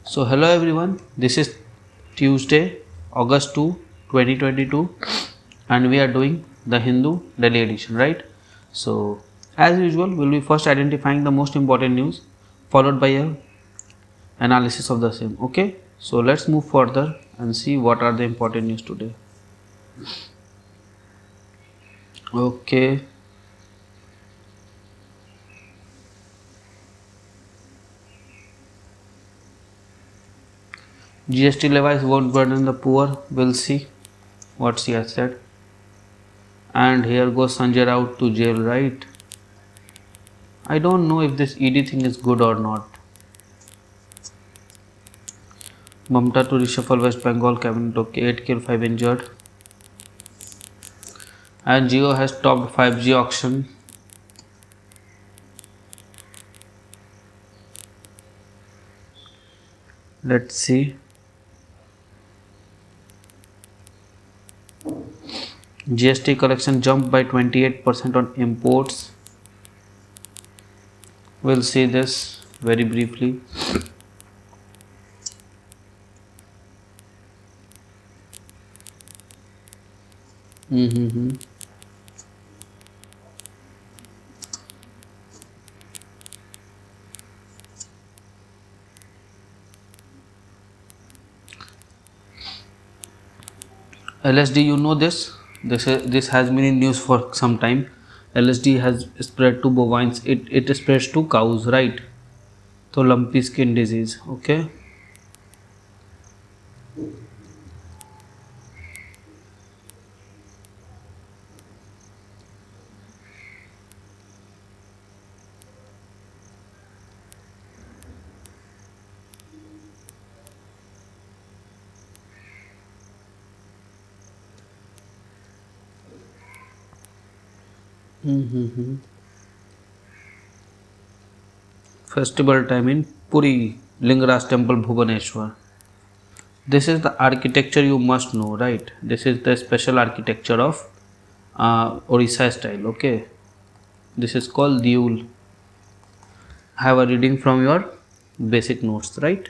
So hello everyone, this is Tuesday, August 2, 2022 and we are doing the Hindu Daily Edition, right? So as usual, we'll be first identifying the most important news followed by a analysis of the same, okay? So let's move further and see what are the important news today. Okay, GST levies won't burden the poor, we'll see what she has said. And here goes Sanjay Raut to jail, right? I don't know if this ED thing is good or not. Mamta to reshuffle West Bengal cabinet, okay, 8 killed, 5 injured. And Jio has topped 5G auction. Let's see. GST collection jumped by 28% on imports. We'll see this very briefly. LSD, you know this? This has been in news for some time. LSD has spread to bovines. It spreads to cows, right? So lumpy skin disease. Okay. Festival time in Puri, Lingaraj Temple, Bhubaneswar. This is the architecture you must know, right? This is the special architecture of Orissa style. Okay, this is called Diul. Have a reading from your basic notes, right?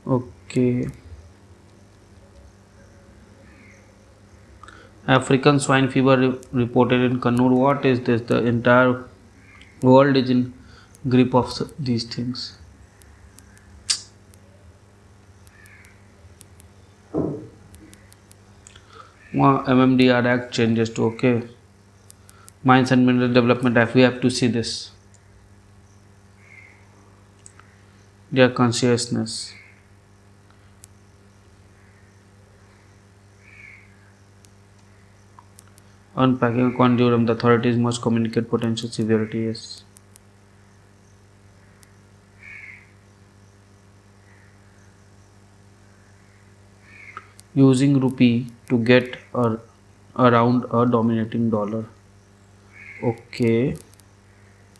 Okay. African swine fever reported in Kannur. What is this? The entire world is in grip of these things. MMDR Act changes to okay. Mines and Mineral Development Act. We have to see this. Their consciousness. Unpacking a conundrum, the authorities must communicate potential severity. Yes. Using rupee to get around a dominating dollar. Okay,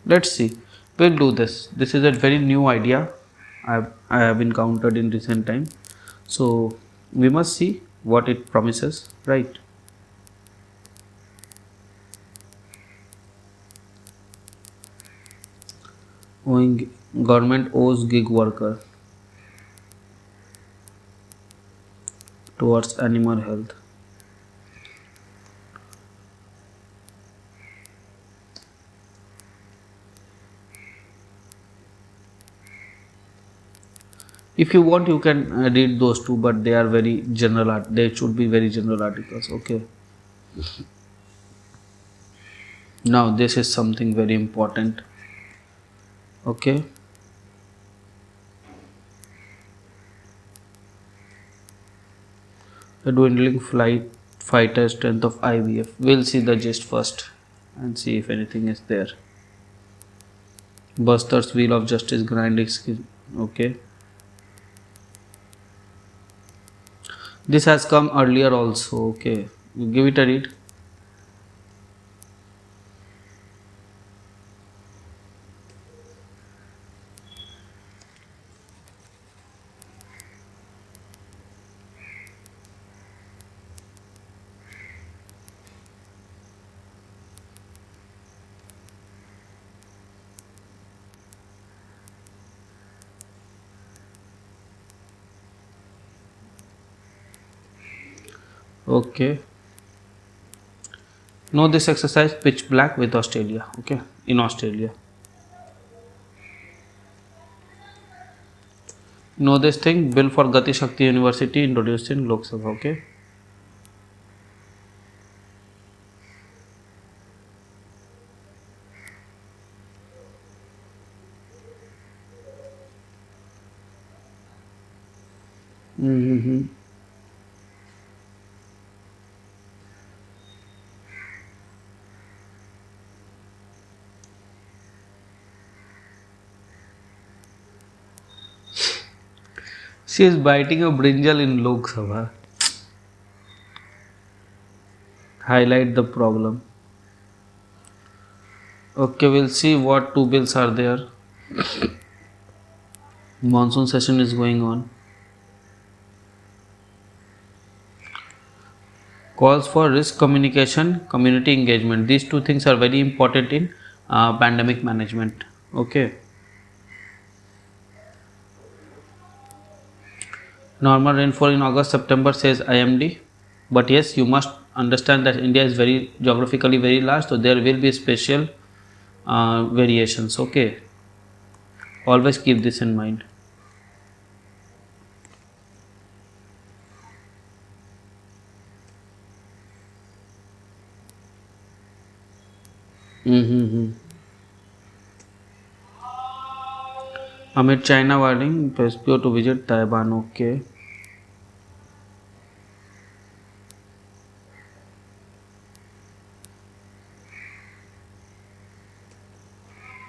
let's see. We'll do this. This is a very new idea I have encountered in recent time. So we must see what it promises, right? Owing government owes gig worker towards animal health. If you want, you can read those two, but they are very general. They should be very general articles. Okay. Now this is something very important. Okay. The dwindling fighter strength of IVF. We'll see the gist first and see if anything is there. Buster's wheel of justice grinding skin. Okay. This has come earlier also. Okay. You give it a read. Okay. Know this exercise pitch black with Australia. Okay. In Australia. Know this thing bill for Gati Shakti University introduced in Lok Sabha. Okay. Mm-hmm. She is biting a brinjal in Lok Sabha. Highlight the problem. Okay, we'll see what two bills are there. Monsoon session is going on. Calls for risk communication, community engagement. These two things are very important in pandemic management. Okay. Normal rainfall in August September says IMD, but yes, you must understand that India is very geographically very large, so there will be special variations. Okay, always keep this in mind. Mm-hmm. Amid China warning PSPO to visit Taiwan. Okay.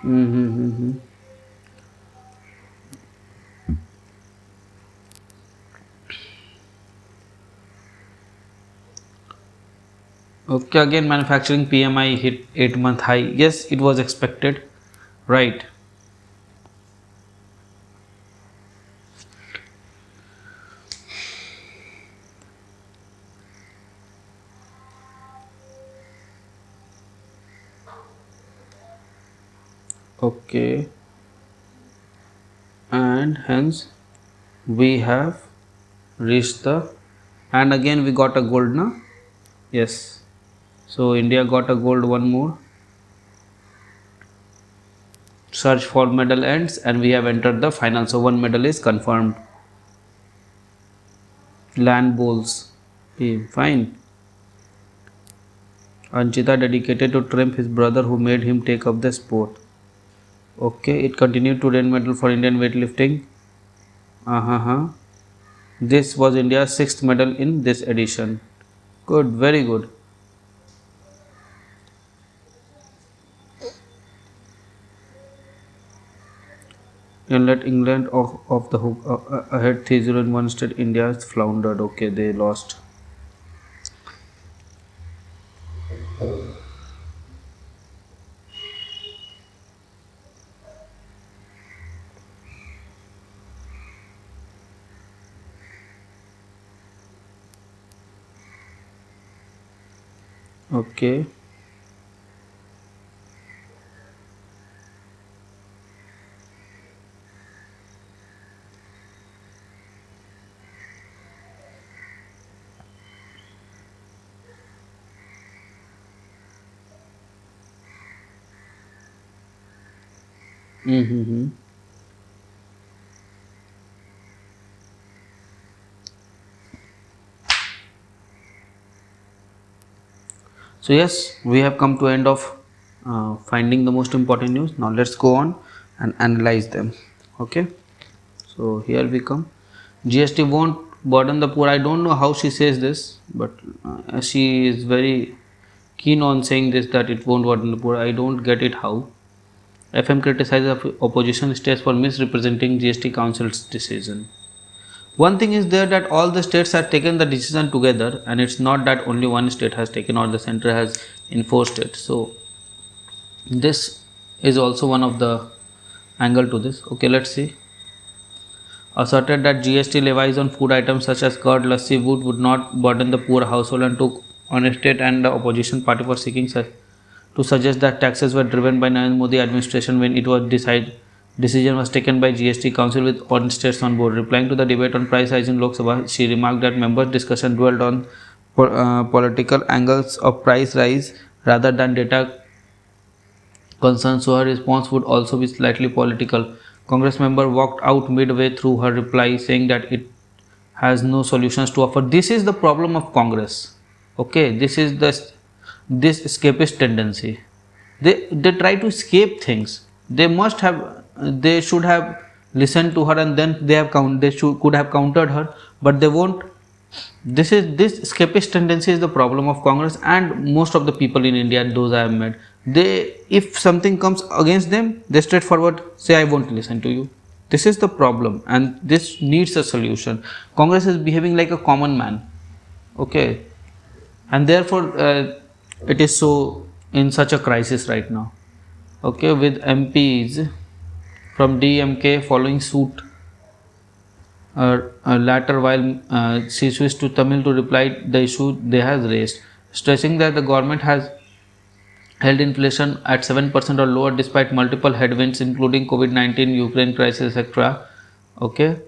Mm-hmm. Okay, again manufacturing PMI hit 8-month high. Yes, it was expected, right? Okay, and hence we have reached the, and again we got a gold, na? Yes. So India got a gold one more. Search for medal ends and we have entered the final. So one medal is confirmed. Land bowls. Okay, fine. Anchita dedicated to triumph his brother who made him take up the sport. Okay, it continued to win medal for Indian weightlifting. This was India's 6th medal in this edition. Good, very good. And let England off the hook ahead 3-0 in one state. India floundered. Okay, they lost. Okay. Mm-hmm. So yes, we have come to end of finding the most important news. Now let's go on and analyze them. Okay. So here we come. GST won't burden the poor. I don't know how she says this, but she is very keen on saying this, that it won't burden the poor. I don't get it how. FM criticizes opposition states for misrepresenting GST Council's decision. One thing is there that all the states have taken the decision together, and it's not that only one state has taken or the center has enforced it. So this is also one of the angle to this. Okay, let's see. Asserted that GST levies on food items such as curd, lassi, would not burden the poor household, and took on a state and the opposition party for seeking to suggest that taxes were driven by Narendra Modi administration when it was decision was taken by GST Council with all states on board. Replying to the debate on price rise in Lok Sabha, she remarked that members' discussion dwelled on political angles of price rise rather than data concerns, so her response would also be slightly political. Congress member walked out midway through her reply, saying that it has no solutions to offer. This is the problem of Congress. Okay, this escapist tendency. They try to escape things. They should have listened to her, and then could have countered her, but they won't. This escapist tendency is the problem of Congress and most of the people in India. Those I have met, if something comes against them, they straightforward say, I won't listen to you. This is the problem, and this needs a solution. Congress is behaving like a common man. Okay, and therefore it is so in such a crisis right now. Okay, with MPs from DMK following suit latter, while she switched to Tamil to reply the issue they has raised, stressing that the government has held inflation at 7% or lower despite multiple headwinds including COVID-19, Ukraine crisis, etc. Okay.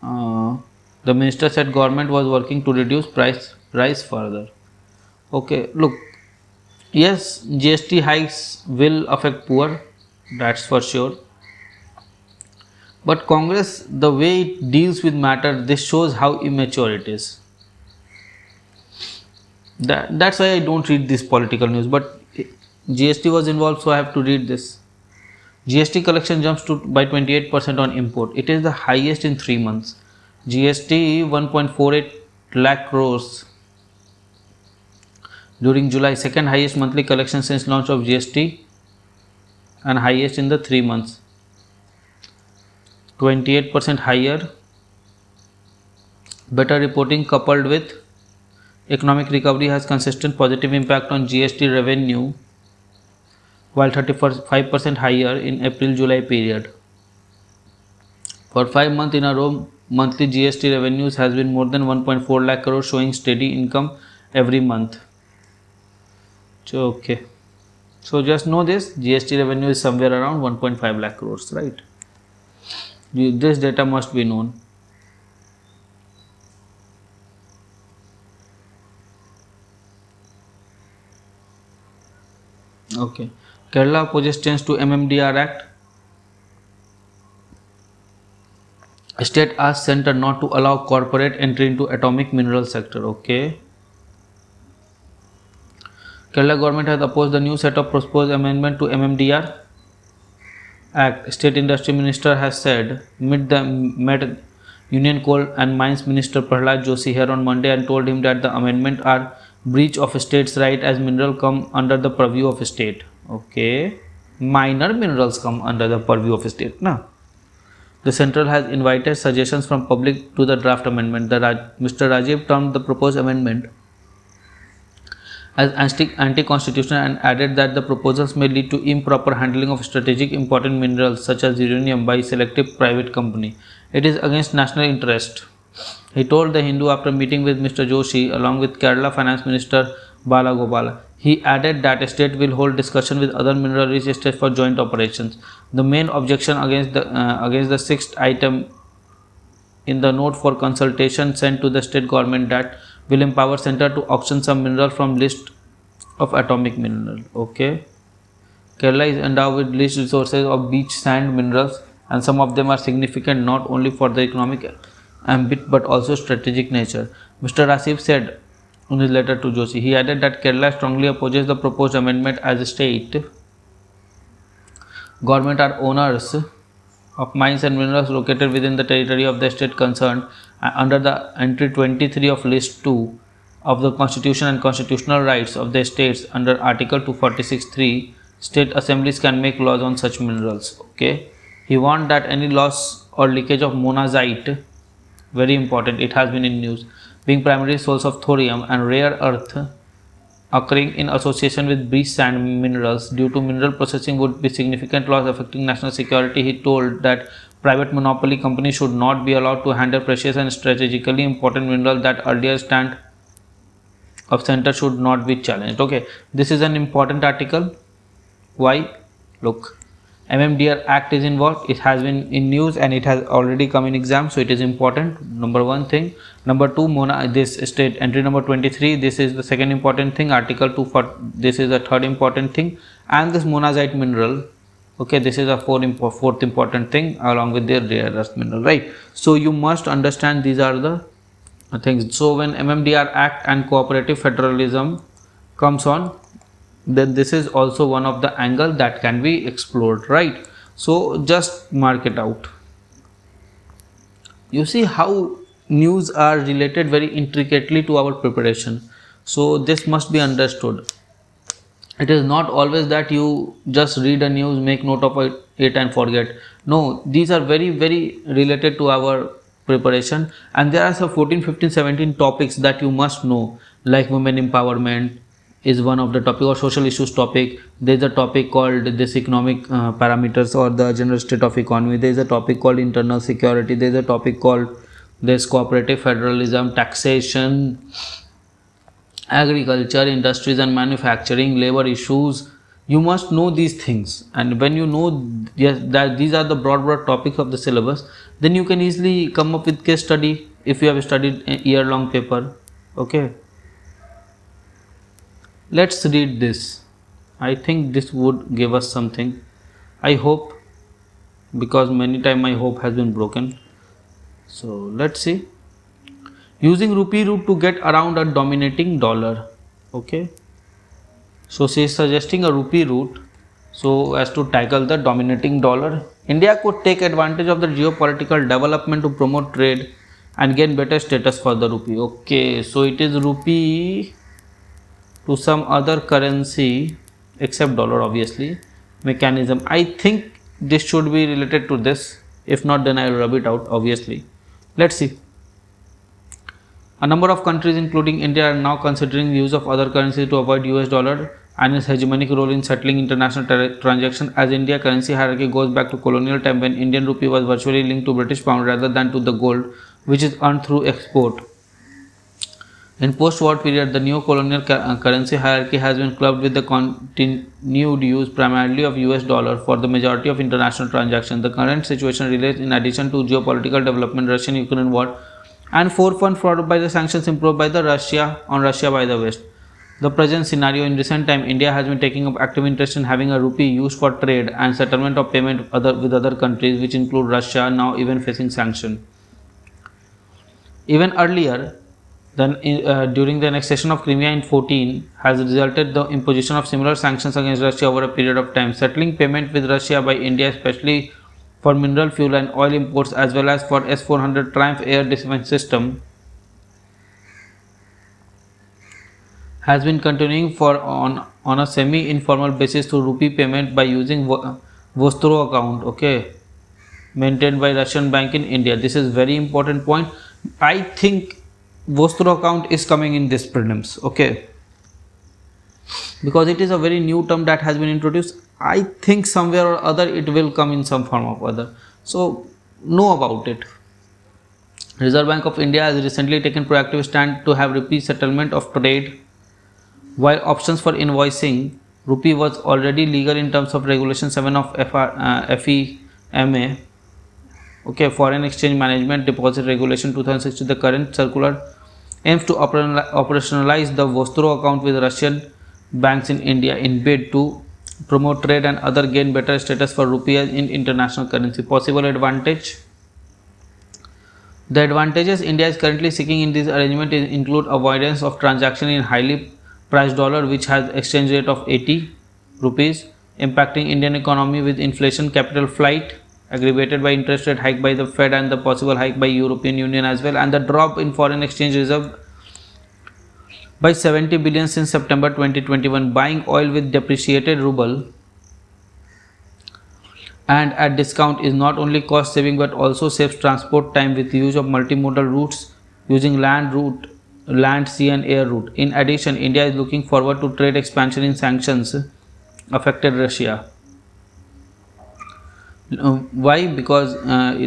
The minister said government was working to reduce price further. Okay, look, yes, GST hikes will affect poor, that's for sure. But Congress, the way it deals with matter, this shows how immature it is. That's why I don't read this political news. But GST was involved, so I have to read this. GST collection jumps by 28% on import. It is the highest in 3 months. GST 1.48 lakh crores during July, second highest monthly collection since launch of GST and highest in the 3 months. 28% higher. Better reporting coupled with economic recovery has consistent positive impact on GST revenue, while 35% higher in April-July period. For 5 months in a row, monthly GST revenues has been more than 1.4 lakh crore, showing steady income every month. So, okay. So just know this, GST revenue is somewhere around 1.5 lakh crores, right? This data must be known. Okay. Kerala opposes change to MMDR Act. State asks center not to allow corporate entry into atomic mineral sector. Okay. Kerala government has opposed the new set of proposed amendment to MMDR Act. State Industry Minister has said met Union Coal and Mines Minister Prahlad Joshi here on Monday and told him that the amendment are breach of state's right as mineral come under the purview of state. Okay, minor minerals come under the purview of state. Now, the central has invited suggestions from public to the draft amendment. Mr. Rajiv termed the proposed amendment as anti-constitutional and added that the proposals may lead to improper handling of strategic important minerals such as uranium by selective private company. It is against national interest, he told The Hindu after meeting with Mr. Joshi along with Kerala Finance Minister Bala Gopala. He added that state will hold discussion with other mineral-rich states for joint operations. The main objection against the sixth item in the note for consultation sent to the state government that will empower center to auction some mineral from list of atomic mineral. Okay. Kerala is endowed with rich resources of beach sand minerals, and some of them are significant not only for the economic ambit but also strategic nature. Mr. Rasif said in his letter to Joshi. He added that Kerala strongly opposes the proposed amendment as a state government are owners of mines and minerals located within the territory of the state concerned under the entry 23 of list 2 of the constitution and constitutional rights of the states under article 246(3). State assemblies can make laws on such minerals. Okay, he warned that any loss or leakage of monazite, very important, it has been in news, being primary source of thorium and rare earth occurring in association with beach sand minerals due to mineral processing would be significant loss affecting national security. He told that private monopoly companies should not be allowed to handle precious and strategically important minerals that earlier stand of center should not be challenged. Okay, this is an important article. Why? Look, MMDR Act is involved. It has been in news and it has already come in exam, so it is important. Number one thing. Number two, this state entry number 23. This is the second important thing. Article 2 for this is the third important thing, and this monazite mineral. Okay, this is a fourth important thing along with their rare earth mineral, right? So you must understand these are the things. So when MMDR Act and cooperative federalism comes on, then this is also one of the angle that can be explored, right? So just mark it out. You see how news are related very intricately to our preparation, so this must be understood. It is not always that you just read a news, make note of it and forget. No, these are very related to our preparation, and there are some 14, 15, 17 topics that you must know, like women empowerment is one of the topic, or social issues topic. There is a topic called this economic parameters or the general state of economy. There is a topic called internal security. There is a topic called this cooperative federalism, taxation, agriculture, industries and manufacturing, labor issues. You must know these things, and when you know, yes, that these are the broad topics of the syllabus, then you can easily come up with case study if you have studied a year-long paper. Okay, let's read this. I think this would give us something. I hope, because many times my hope has been broken. So let's see. Using rupee route to get around a dominating dollar. Okay, so she is suggesting a rupee route so as to tackle the dominating dollar. India could take advantage of the geopolitical development to promote trade and gain better status for the rupee. Okay, so it is rupee to some other currency except dollar, obviously, mechanism. I think this should be related to this. If not, then I will rub it out, obviously. Let's see. A number of countries including India are now considering the use of other currencies to avoid US dollar and its hegemonic role in settling international transactions, as India currency hierarchy goes back to colonial time when Indian rupee was virtually linked to British pound rather than to the gold, which is earned through export. In post-war period, the neo-colonial currency hierarchy has been clubbed with the continued use primarily of US dollar for the majority of international transactions. The current situation relates, in addition to geopolitical development, Russian-Ukraine war, and forefront followed by the sanctions imposed by the Russia by the West. The present scenario: in recent time, India has been taking up active interest in having a rupee used for trade and settlement of payment with other countries, which include Russia, now even facing sanction. Even earlier, during the annexation of Crimea in 14, has resulted the imposition of similar sanctions against Russia over a period of time. Settling payment with Russia by India, especially for mineral fuel and oil imports, as well as for S-400 Triumph air defense system, has been continuing on a semi-informal basis through rupee payment by using Vostro account, okay, maintained by Russian bank in India. This is very important point. I think Vostro account is coming in this prelims, okay, because it is a very new term that has been introduced. I think somewhere or other it will come in some form or other, so know about it. Reserve Bank of India has recently taken proactive stand to have rupee settlement of trade, while options for invoicing rupee was already legal in terms of Regulation 7 of FEMA, okay, Foreign Exchange Management Deposit Regulation 2016. The current circular aims to operationalize the Vostro account with Russian banks in India in bid to promote trade and other gain better status for rupee in international currency. Possible advantage: the advantages India is currently seeking in this arrangement include avoidance of transaction in highly priced dollar, which has exchange rate of 80 rupees, impacting Indian economy with inflation, capital flight aggravated by interest rate hike by the Fed and the possible hike by European Union as well, and the drop in foreign exchange reserve by 70 billion since September 2021. Buying oil with depreciated ruble and at discount is not only cost saving but also saves transport time with the use of multimodal routes using land, sea and air route. In addition, India is looking forward to trade expansion in sanctions affected Russia. Why? Because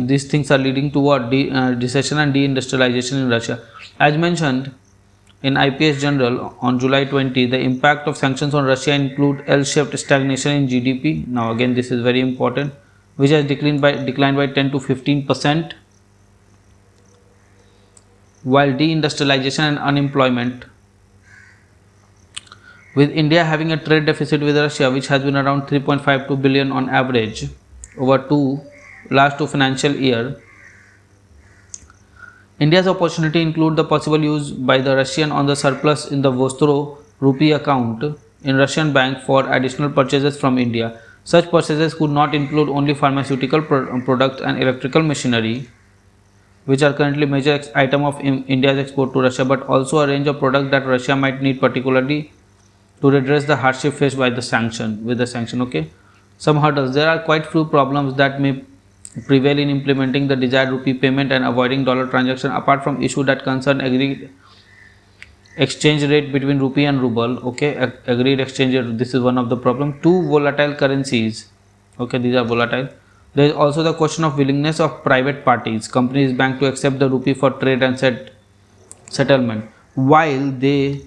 these things are leading toward recession and deindustrialization in Russia. As mentioned, in IPS General on July 20, the impact of sanctions on Russia include L-shaped stagnation in GDP. Now again this is very important, which has declined by 10 to 15%, while deindustrialization and unemployment, with India having a trade deficit with Russia which has been around 3.52 billion on average over last two financial year. India's opportunity include the possible use by the Russian on the surplus in the Vostro rupee account in Russian bank for additional purchases from India. Such purchases could not include only pharmaceutical products and electrical machinery, which are currently major item of India's export to Russia, but also a range of products that Russia might need, particularly to redress the hardship faced by the sanction. Okay, some hurdles. There are quite few problems that may prevail in implementing the desired rupee payment and avoiding dollar transaction, apart from issues that concern agreed exchange rate between rupee and ruble. Okay, agreed exchange rate, this is one of the problem. Two volatile currencies. Okay, these are volatile. There is also the question of willingness of private parties, companies, bank to accept the rupee for trade and settlement, while they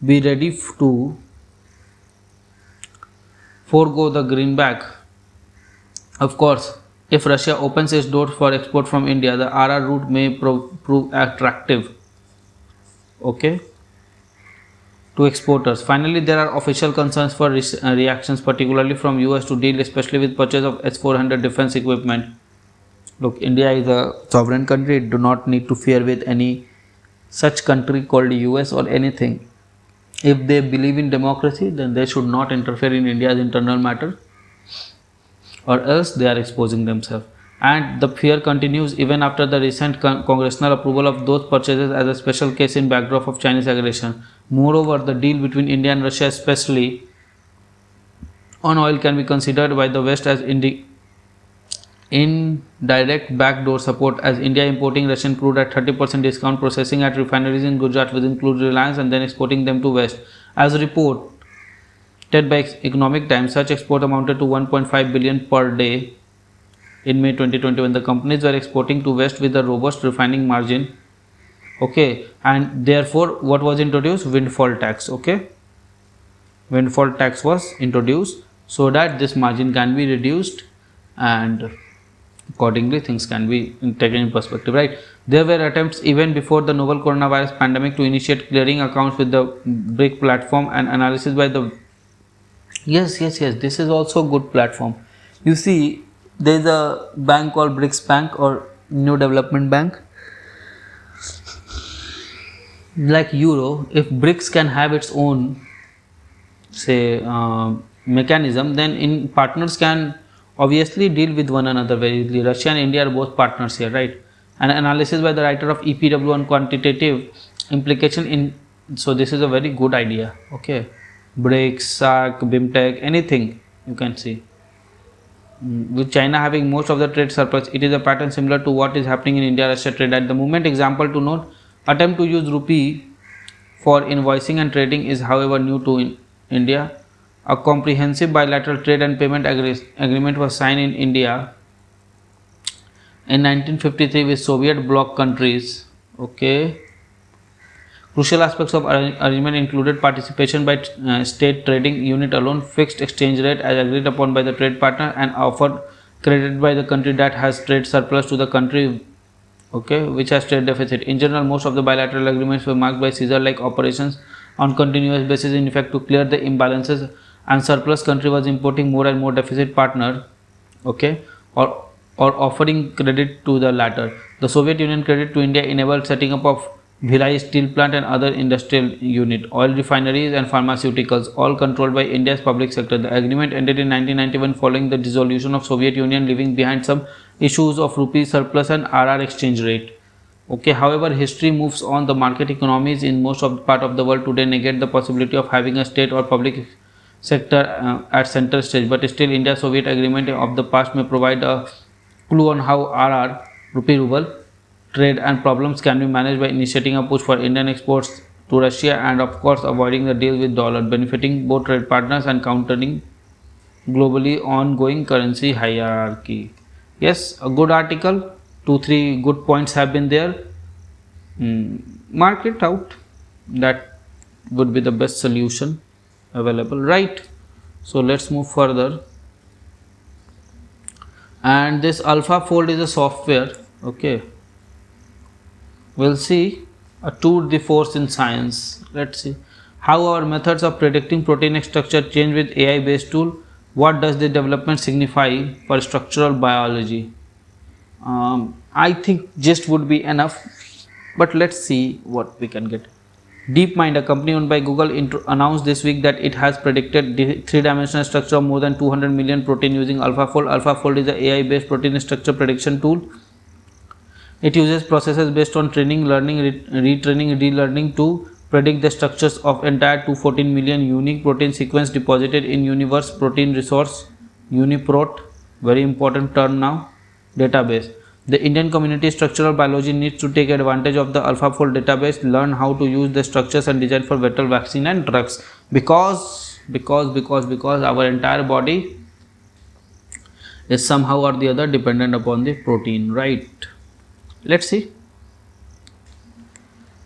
be ready to forego the greenback. Of course, if Russia opens its doors for export from India, the RR route may prove attractive, okay, to exporters. Finally, there are official concerns for reactions, particularly from US, to deal especially with purchase of S-400 defense equipment. Look, India is a sovereign country. It do not need to fear with any such country called US or anything. If they believe in democracy, then they should not interfere in India's internal matter, or else they are exposing themselves. And the fear continues even after the recent congressional approval of those purchases as a special case in backdrop of Chinese aggression. Moreover, the deal between India and Russia, especially on oil, can be considered by the West as indirect backdoor support, as India importing Russian crude at 30% discount, processing at refineries in Gujarat, which includes Reliance, and then exporting them to West. As reported by Economic Times, such export amounted to 1.5 billion per day in May 2021. The companies were exporting to West with a robust refining margin. Okay, and therefore what was introduced? Windfall tax. Okay, windfall tax was introduced so that this margin can be reduced, and accordingly things can be taken in perspective, right? There were attempts even before the novel coronavirus pandemic to initiate clearing accounts with the BRIC platform, and analysis by the yes, this is also a good platform. You see, there is a bank called BRICS Bank or New Development Bank. Like Euro, if BRICS can have its own, say, mechanism, then in partners can obviously deal with one another very easily. Russia and India are both partners here, right? An analysis by the writer of EPW on quantitative implication in, so this is a very good idea. Okay, BRICS, SAC, BIMTEC, anything you can see. With China having most of the trade surplus, it is a pattern similar to what is happening in India-Russia trade at the moment. Example to note: attempt to use rupee for invoicing and trading is, however, new to India. A comprehensive bilateral trade and payment agreement was signed in India in 1953 with Soviet bloc countries. Okay. Crucial aspects of arrangement included participation by state trading unit alone, fixed exchange rate as agreed upon by the trade partner, and offered credit by the country that has trade surplus to the country, okay, which has trade deficit. In general, most of the bilateral agreements were marked by Caesar-like operations on continuous basis, in effect to clear the imbalances, and surplus country was importing more and more deficit partner, okay, or offering credit to the latter. The Soviet Union credit to India enabled setting up of Bhilai steel plant and other industrial unit, oil refineries and pharmaceuticals, all controlled by India's public sector. The agreement ended in 1991 following the dissolution of Soviet Union, leaving behind some issues of rupee surplus and RR exchange rate. Okay, however, history moves on. The market economies in most of the part of the world today negate the possibility of having a state or public sector at center stage, but still India-Soviet agreement of the past may provide a clue on how RR, rupee ruble, trade and problems can be managed by initiating a push for Indian exports to Russia, and of course avoiding the deal with dollar, benefiting both trade partners and countering globally ongoing currency hierarchy. Yes, a good article, 2-3 good points have been there. Mark it out. That would be the best solution available, right? So let's move further. And this AlphaFold is a software. Okay, we'll see a tour de force in science. Let's see how our methods of predicting protein structure change with AI based tool. What does the development signify for structural biology? I think just would be enough, but let's see what we can get. DeepMind, a company owned by Google, announced this week that it has predicted the three-dimensional structure of more than 200 million protein using AlphaFold. AlphaFold is an AI-based protein structure prediction tool. It uses processes based on training, learning, retraining, relearning to predict the structures of entire 214 million unique protein sequence deposited in universe protein resource UniProt, very important term now, database. The Indian community structural biology needs to take advantage of the AlphaFold database, learn how to use the structures and design for better vaccine and drugs, because our entire body is somehow or the other dependent upon the protein, right? Let's see.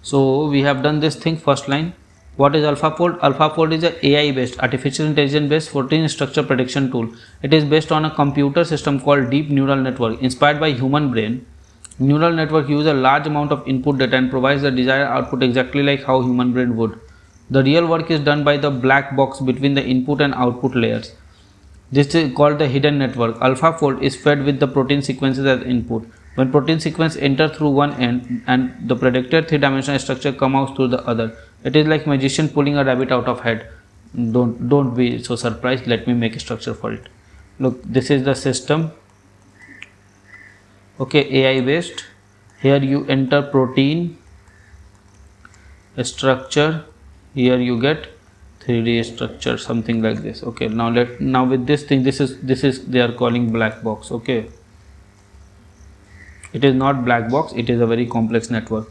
So we have done this thing. First line, what is AlphaFold? AlphaFold is a AI based, artificial intelligence based protein structure prediction tool. It is based on a computer system called deep neural network inspired by human brain. Neural network use a large amount of input data and provides the desired output exactly like how human brain would. The real work is done by the black box between the input and output layers. This is called the hidden network. AlphaFold is fed with the protein sequences as input. When protein sequence enter through one end and the predicted three-dimensional structure come out through the other, it is like magician pulling a rabbit out of hat. Don't be so surprised. Let me make a structure for it. Look, this is the system. Okay, AI based. Here you enter protein structure. Here you get 3D structure, something like this. Okay, now with this thing, this is they are calling black box. Okay, it is not black box, it is a very complex network.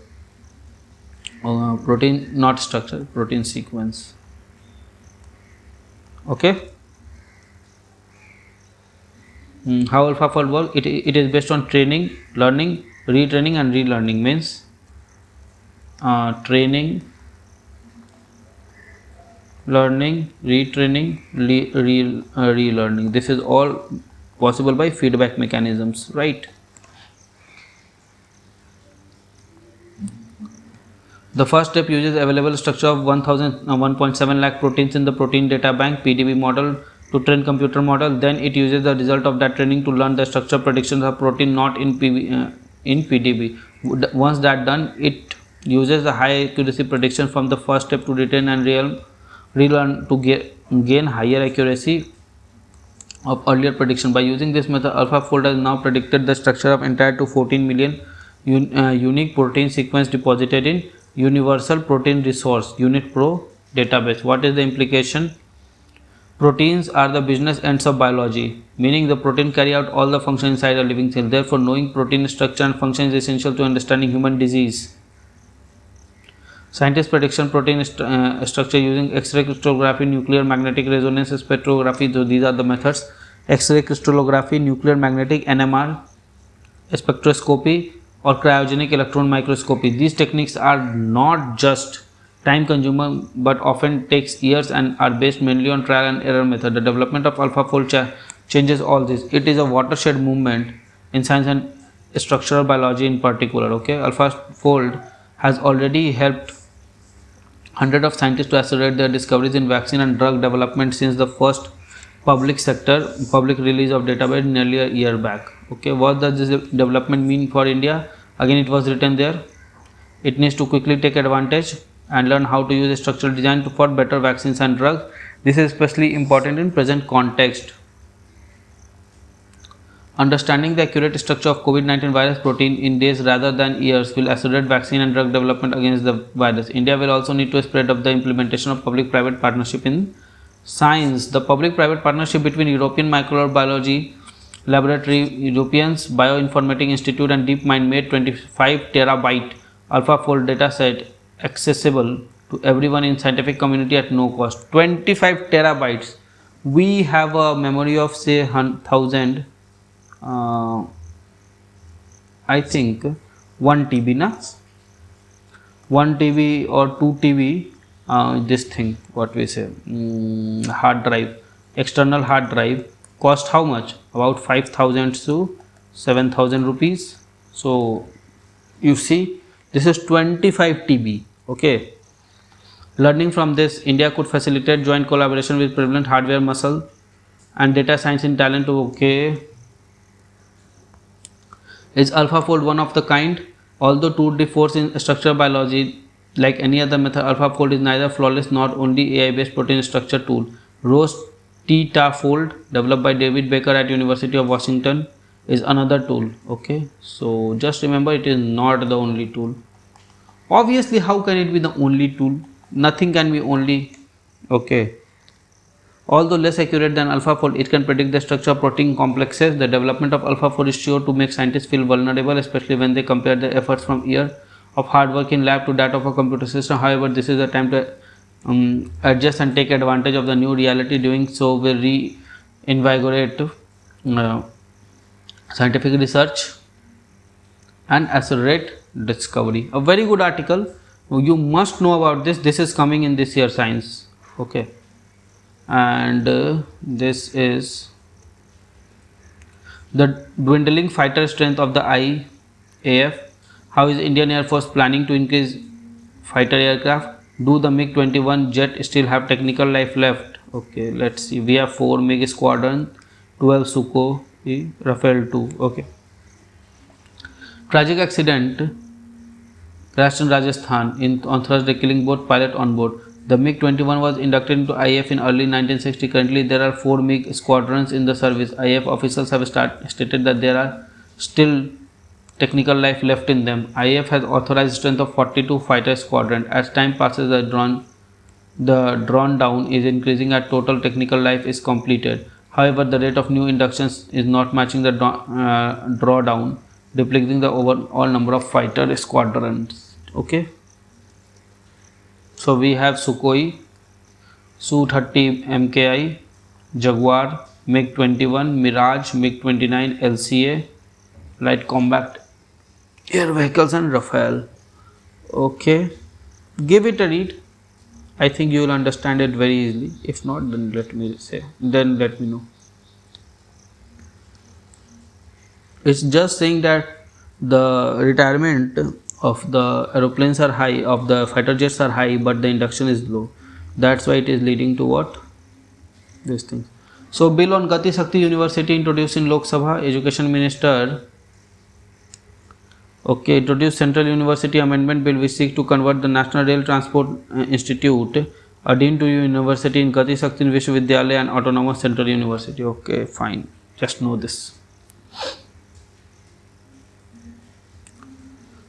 Protein, not structure, protein sequence. Okay. How AlphaFold work? It is based on training, learning, retraining and relearning. Means training, learning, retraining, relearning. This is all possible by feedback mechanisms, right? The first step uses available structure of 1.7 lakh proteins in the protein data bank PDB model to train computer model. Then it uses the result of that training to learn the structure predictions of protein not in PDB. Once that done, it uses the high accuracy prediction from the first step to retain and relearn to gain higher accuracy of earlier prediction. By using this method, AlphaFold has now predicted the structure of entire 214 million unique protein sequence deposited in Universal Protein Resource UniProt database. What is the implication? Proteins are the business ends of biology, meaning the protein carry out all the function inside a living cell. Therefore, knowing protein structure and function is essential to understanding human disease. Scientists prediction protein structure using X-ray crystallography, nuclear magnetic resonance spectrography. So these are the methods: X-ray crystallography, nuclear magnetic NMR spectroscopy, or cryogenic electron microscopy. These techniques are not just time consuming but often takes years and are based mainly on trial and error method. The development of AlphaFold changes all this. It is a watershed movement in science and structural biology in particular. Okay, AlphaFold has already helped hundreds of scientists to accelerate their discoveries in vaccine and drug development since the first public release of database nearly a year back. Okay, what does this development mean for India? Again, it was written there. It needs to quickly take advantage and learn how to use structural design for better vaccines and drugs. This is especially important in present context. Understanding the accurate structure of COVID-19 virus protein in days rather than years will accelerate vaccine and drug development against the virus. India will also need to spread up the implementation of public-private partnership in science. The public-private partnership between European Microbiology Laboratory, Europeans Bioinformatics Institute and DeepMind made 25 terabyte AlphaFold dataset accessible to everyone in scientific community at no cost. 25 terabytes. We have a memory of say 1000. I think 1 TB na. 1 TB or 2 TB this thing, what we say, hard drive, external hard drive cost how much? About 5,000 to 7,000 rupees. So you see, this is 25 TB. Okay. Learning from this, India could facilitate joint collaboration with prevalent hardware muscle and data science in talent. Okay. Is AlphaFold one of the kind? Although tour de force in structural biology, like any other method, AlphaFold is neither flawless nor only AI-based protein structure tool. Rose Fold, developed by David Baker at University of Washington, is another tool. Okay, so just remember, it is not the only tool. Obviously, how can it be the only tool? Nothing can be only. Okay. Although less accurate than AlphaFold, it can predict the structure of protein complexes. The development of AlphaFold is sure to make scientists feel vulnerable, especially when they compare their efforts from years of hard work in lab to that of a computer system. However, this is the time to adjust and take advantage of the new reality. Doing so will reinvigorate scientific research and accelerate discovery. A very good article. You must know about this. This is coming in this year science. Okay. And this is the dwindling fighter strength of the IAF. How is Indian Air Force planning to increase fighter aircraft? Do the MiG-21 jet still have technical life left? Okay, let's see. We have 4 MiG squadron, 12 Sukhoi, Rafale 2. Okay. Tragic accident crashed in Rajasthan on Thursday, killing both pilot on board. The MiG-21 was inducted into IAF in early 1960. Currently, there are 4 MiG squadrons in the service. IAF officials have stated that there are still technical life left in them. IAF has authorized strength of 42 fighter squadrons. As time passes, the drawn down is increasing as total technical life is completed. However, the rate of new inductions is not matching the drawdown, depleting the overall number of fighter squadrons. Okay. So we have Sukhoi, Su-30 MKI, Jaguar, MiG-21, Mirage, MiG-29, LCA, light combat air vehicles, and Rafale. Okay, give it a read. I think you will understand it very easily. If not, then let me know. It's just saying that the retirement of the aeroplanes are high, of the fighter jets are high, but the induction is low. That's why it is leading to what? These things. So, bill on Gati Shakti University introduced in Lok Sabha. Education Minister introduced Central University Amendment Bill which seeks to convert the National Rail Transport Institute, a deemed to university in Gati Shakti Vishwavidyalaya and Autonomous Central University. Okay, fine. Just know this.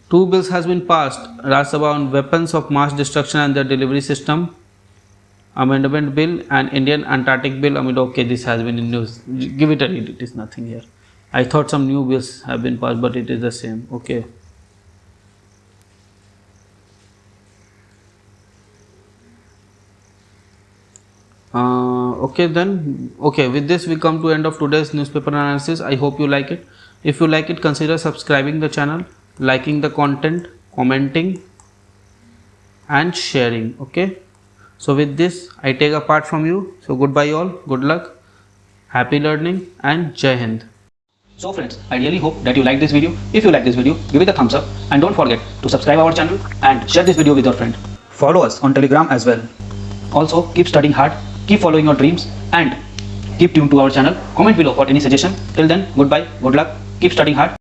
2 bills has been passed. Rajya Sabha on weapons of mass destruction and their delivery system amendment bill and Indian Antarctic bill. Okay, this has been in news. Give it a read. It is nothing here. I thought some new bills have been passed, but it is the same. Okay. With this we come to end of today's newspaper analysis. I hope you like it. If you like it, consider subscribing the channel, liking the content, commenting and sharing. Okay. So with this I take a part from you. So goodbye all, good luck, happy learning and Jai Hind. So friends, I really hope that you like this video. If you like this video, give it a thumbs up and don't forget to subscribe our channel and share this video with your friend. Follow us on Telegram as well. Also keep studying hard, keep following your dreams and keep tuned to our channel. Comment below for any suggestion. Till then, goodbye, good luck, keep studying hard.